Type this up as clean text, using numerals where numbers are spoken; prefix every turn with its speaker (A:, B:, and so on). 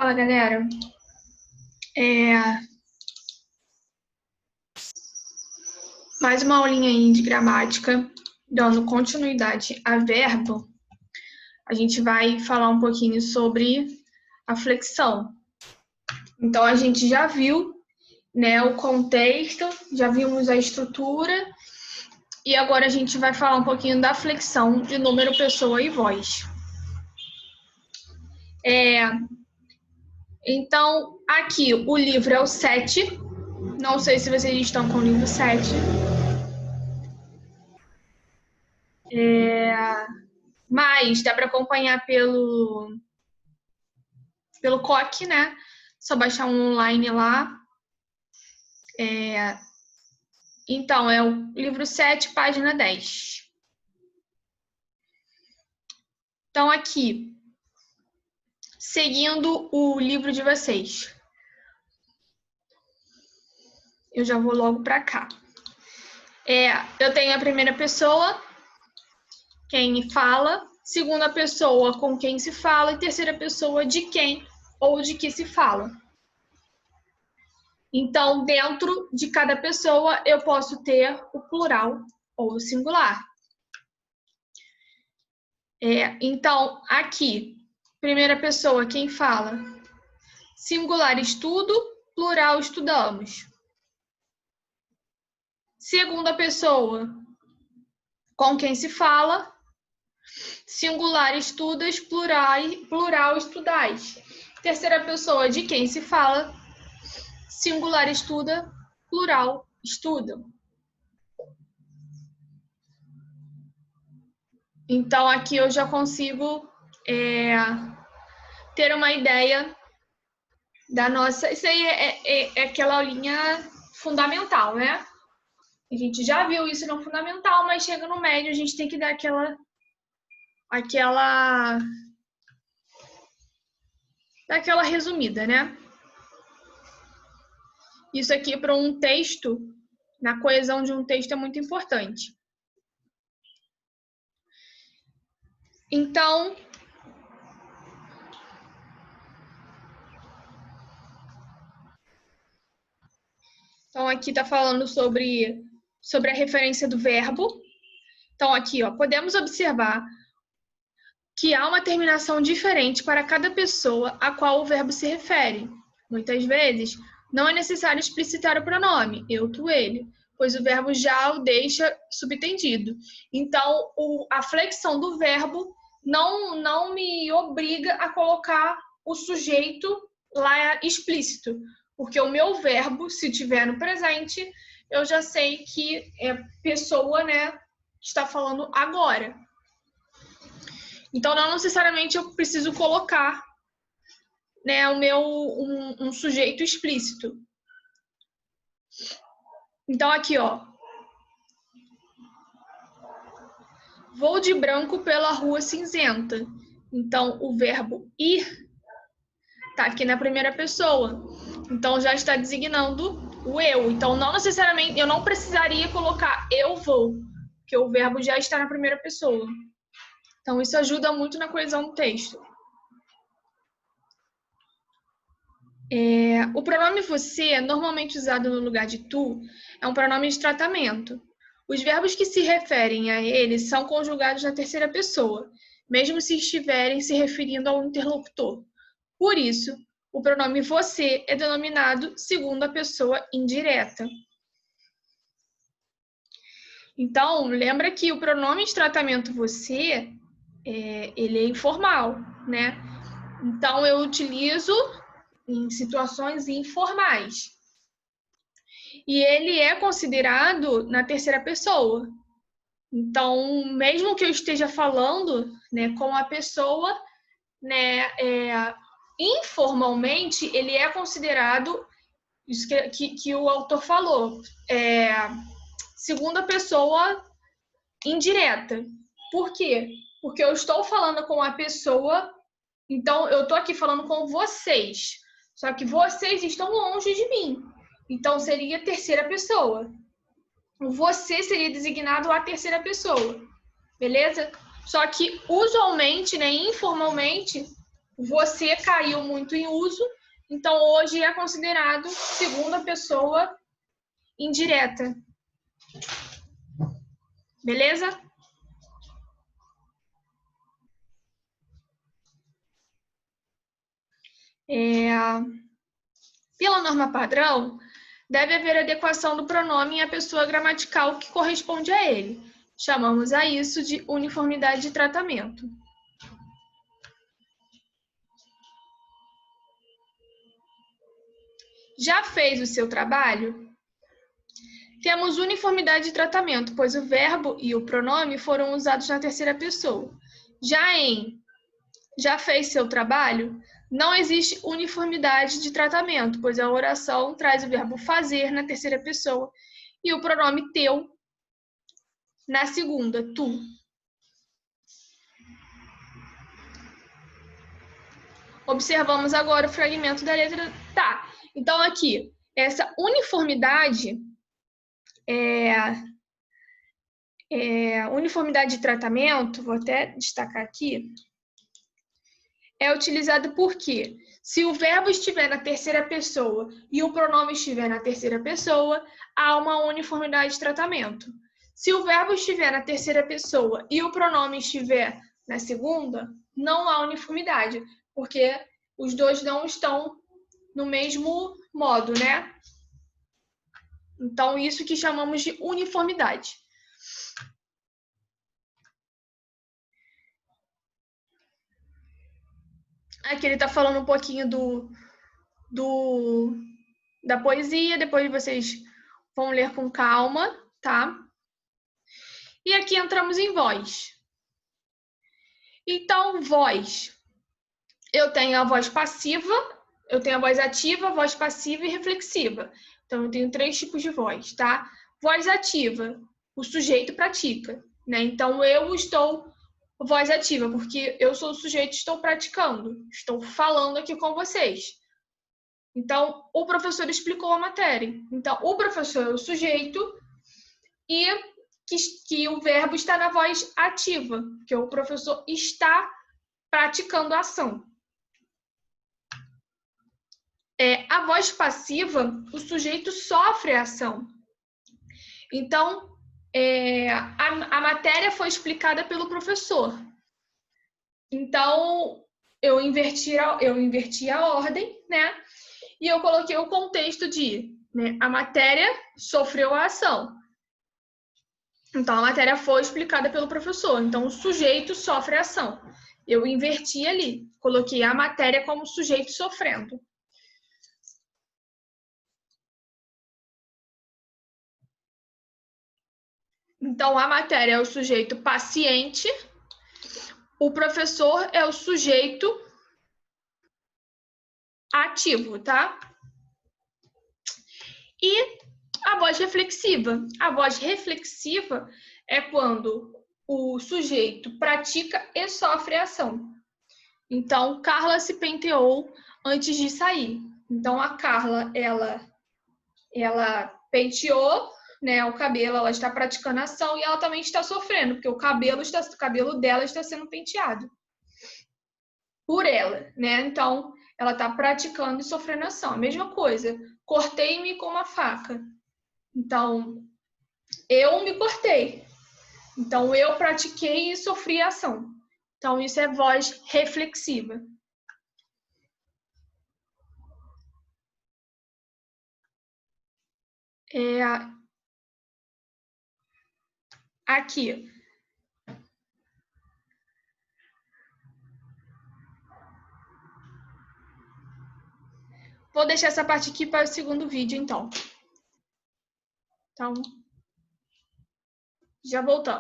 A: Fala, galera. Mais uma aulinha aí de gramática, dando continuidade a verbo. A gente vai falar um pouquinho sobre a flexão. Então, a gente já viu, né, o contexto, já vimos a estrutura, e agora a gente vai falar um pouquinho da flexão de número, pessoa e voz. Então, aqui o livro é o 7. Não sei se vocês estão com o livro 7. Mas dá para acompanhar pelo COC, né? Só baixar um online lá. Então, é o livro 7, página 10. Então, aqui, seguindo o livro de vocês. Eu já vou logo para cá. Eu tenho a primeira pessoa, quem fala, segunda pessoa, com quem se fala, e terceira pessoa, de quem ou de que se fala. Então, dentro de cada pessoa, eu posso ter o plural ou o singular. Então, aqui, primeira pessoa, quem fala? Singular, estudo, plural, estudamos. Segunda pessoa, com quem se fala? Singular, estudas, plural, estudais. Terceira pessoa, de quem se fala? Singular, estuda, plural, estudam. Então, aqui eu já consigo ter uma ideia da nossa... Isso aí é aquela aulinha fundamental, né? A gente já viu isso no fundamental, mas chega no médio, a gente tem que dar aquela resumida, né? Isso aqui para um texto, na coesão de um texto, é muito importante. Então, aqui está falando sobre a referência do verbo. Então, aqui, ó, podemos observar que há uma terminação diferente para cada pessoa a qual o verbo se refere. Muitas vezes, não é necessário explicitar o pronome, eu, tu, ele, pois o verbo já o deixa subtendido. Então, a flexão do verbo não me obriga a colocar o sujeito lá explícito, porque o meu verbo, se tiver no presente, eu já sei que é pessoa, né, que está falando agora. Então, não necessariamente eu preciso colocar, né, um sujeito explícito. Então, aqui, ó. Vou de branco pela rua cinzenta. Então, o verbo ir está aqui na primeira pessoa. Então, já está designando o eu. Então, não necessariamente, eu não precisaria colocar eu vou, porque o verbo já está na primeira pessoa. Então, isso ajuda muito na coesão do texto. O pronome você, normalmente usado no lugar de tu, é um pronome de tratamento. Os verbos que se referem a ele são conjugados na terceira pessoa, mesmo se estiverem se referindo ao interlocutor. Por isso, o pronome você é denominado segunda pessoa indireta. Então, lembra que o pronome de tratamento você, ele é informal, né? Então, eu utilizo em situações informais. E ele é considerado na terceira pessoa. Então, mesmo que eu esteja falando, né, com a pessoa, né, informalmente, ele é considerado, isso que o autor falou, segunda pessoa indireta. Por quê? Porque eu estou falando com a pessoa, então eu estou aqui falando com vocês. Só que vocês estão longe de mim. Então, seria terceira pessoa. O você seria designado a terceira pessoa. Beleza? Só que, usualmente, né, informalmente, você caiu muito em uso, então hoje é considerado segunda pessoa indireta. Beleza? Pela norma padrão, deve haver adequação do pronome à pessoa gramatical que corresponde a ele. Chamamos a isso de uniformidade de tratamento. Já fez o seu trabalho? Temos uniformidade de tratamento, pois o verbo e o pronome foram usados na terceira pessoa. Já fez seu trabalho? Não existe uniformidade de tratamento, pois a oração traz o verbo fazer na terceira pessoa e o pronome teu na segunda, tu. Observamos agora o fragmento da letra tá. Então, aqui, essa uniformidade uniformidade de tratamento, vou até destacar aqui, é utilizado porque se o verbo estiver na terceira pessoa e o pronome estiver na terceira pessoa, há uma uniformidade de tratamento. Se o verbo estiver na terceira pessoa e o pronome estiver na segunda, não há uniformidade, porque os dois não estão no mesmo modo, né? Então, isso que chamamos de uniformidade. Aqui ele está falando um pouquinho da poesia, depois vocês vão ler com calma, tá? E aqui entramos em voz. Então, voz. Eu tenho a voz passiva, eu tenho a voz ativa, voz passiva e reflexiva. Então, eu tenho 3 tipos de voz, tá? Voz ativa, o sujeito pratica, né? Então, eu estou voz ativa, porque eu sou o sujeito, estou praticando, estou falando aqui com vocês. Então, o professor explicou a matéria. Então, o professor é o sujeito e que o verbo está na voz ativa, porque o professor está praticando a ação. A voz passiva, o sujeito sofre a ação. Então, a matéria foi explicada pelo professor. Então, eu inverti a ordem, né? E eu coloquei o contexto de, né, a matéria sofreu a ação. Então, a matéria foi explicada pelo professor. Então, o sujeito sofre a ação. Eu inverti ali, coloquei a matéria como sujeito sofrendo. Então, a matéria é o sujeito paciente, o professor é o sujeito ativo, tá? E a voz reflexiva. A voz reflexiva é quando o sujeito pratica e sofre a ação. Então, Carla se penteou antes de sair. Então, a Carla, ela penteou, né, o cabelo, ela está praticando a ação e ela também está sofrendo, porque o cabelo dela está sendo penteado por ela, né? Então, ela está praticando e sofrendo a ação. A mesma coisa, cortei-me com uma faca. Então, eu me cortei. Então, eu pratiquei e sofri a ação. Então, isso é voz reflexiva. Aqui. Vou deixar essa parte aqui para o segundo vídeo, então. Então, já voltamos.